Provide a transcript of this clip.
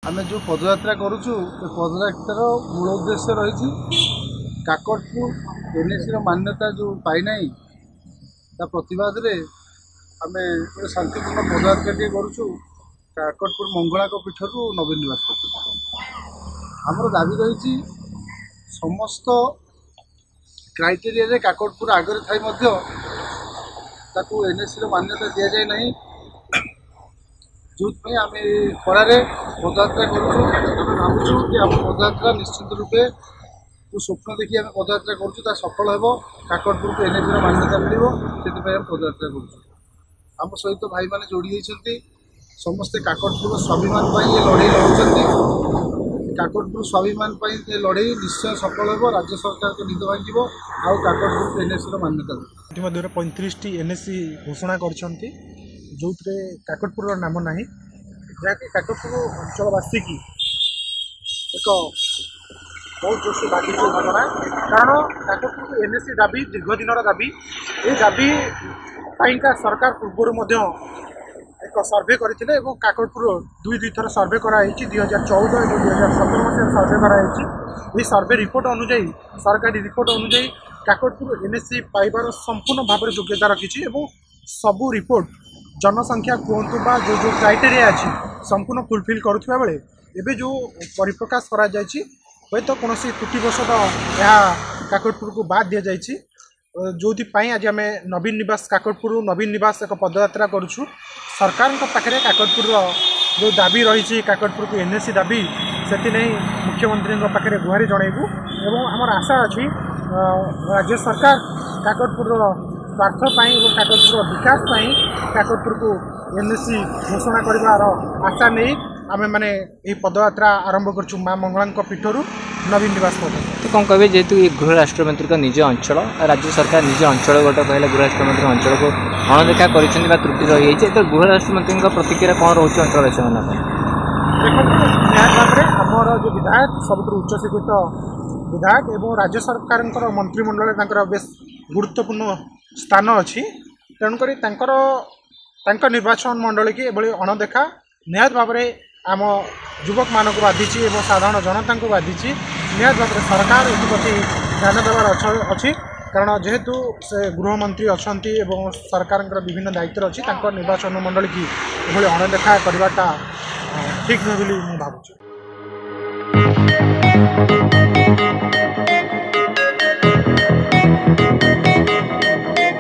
आम जो पदयात्रा करुचु पदयात्रार मूल उद्देश्य रही काकटपुर एनएसी मान्यता जो पाईना प्रतिवाद रे आम गोटे शांतिपूर्ण पदयात्रा करुचु काकटपुर मंगला पीठर नवीन निवास आमर दाबी रही समस्त क्राइटेरिया काकटपुर आगे थी एनएसी मान्यता दि जाए ना जो आम खरार पदयात्रा करुँ भावुँ कि आम पदयात्रा निश्चित रूपे जो स्वप्न देखिए आम पदयात्रा करुँ सफल हो काकटपुर को एनएसी मान्यता मिल से पदयात्रा करुँ सहित भाई मैंने जोड़ी होती समस्ते काकटपुर स्वाभिमान ये लड़े लड़ुं काकटपुर स्वाभिमान ये लड़े निश्चय सफल हो राज्य सरकार को निद भांग आउ काकटपुर को एनएसी मान्यता इतिमध्य 35टी एनएसी घोषणा कर जो काकटपुर नाम ना जहाँकि काकटपुर अंचलवासी की एक बहुत जोर से बाधित घटना कारण काकटपुर एनएसी दाबी दीर्घ दिन दाबी ये दाबी का सरकार पूर्व एक सर्वे करते काकटपुर दुई थर सर्वे कराई 2014 और 2017 मसीह सर्वे कराई सर्वे रिपोर्ट अनुजाई सरकारी रिपोर्ट अनुजाई काकटपुर एनएसी पाइबार संपूर्ण भाव में योग्यता रखी सबू रिपोर्ट जनसंख्या कहतु बा जो जो क्राइटेरिया अच्छी संपूर्ण फुलफिल करुवा बेले एवं जो परिप्रकाश करा हे तो कौन त्रुटिवशत यह काकटपुर को बाद दि जाए जो आज आम नवीन निवास काकटपुर नवीन निवास एक पदयात्रा करुँ सरकार पाखे काकटपुर जो दाबी रही काकटपुर को एनएसी दाबी से मुख्यमंत्री पाखे गुहारी जनइबू एवं आमर आशा अच्छी राज्य सरकार काकटपुर स्वार्थ काकटपुर विकास काकटपुर को एनएसी घोषणा करार आशा नहीं आम मैंने पदयात्रा आरंभ कर माँ मंगला पीठर नवीन निवास पद तो कौन कहे जेहेतु ये गृह राष्ट्रमंत्री का निज अंचल राज्य सरकार निज अंचल गोटे कहले गृह राष्ट्रमंत्री अंचल को अणदेखा कर त्रुटि रही है तो गृह राष्ट्रमंत्री प्रतिक्रिया कौन रोचे अंचल देखते आमर जो विधायक सब उच्च शिक्षित विधायक एवं राज्य सरकार मंत्रिमंडल बेस गुरुत्वपूर्ण स्थान अच्छी तेणुक निर्वाचन मंडल की एभली अणदेखा निहत भाव में आम युवक मान को बाधि साधारण जनता को बाधि निहत भाव में सरकार एप्रति ध्यान देवार अच्छी कारण जेहेतु से गृहमंत्री अच्छा सरकार विभिन्न दायित्व अच्छी निर्वाचन मंडल की एभली अणदेखा करवाटा ठीक नुहे बोली भावुँ।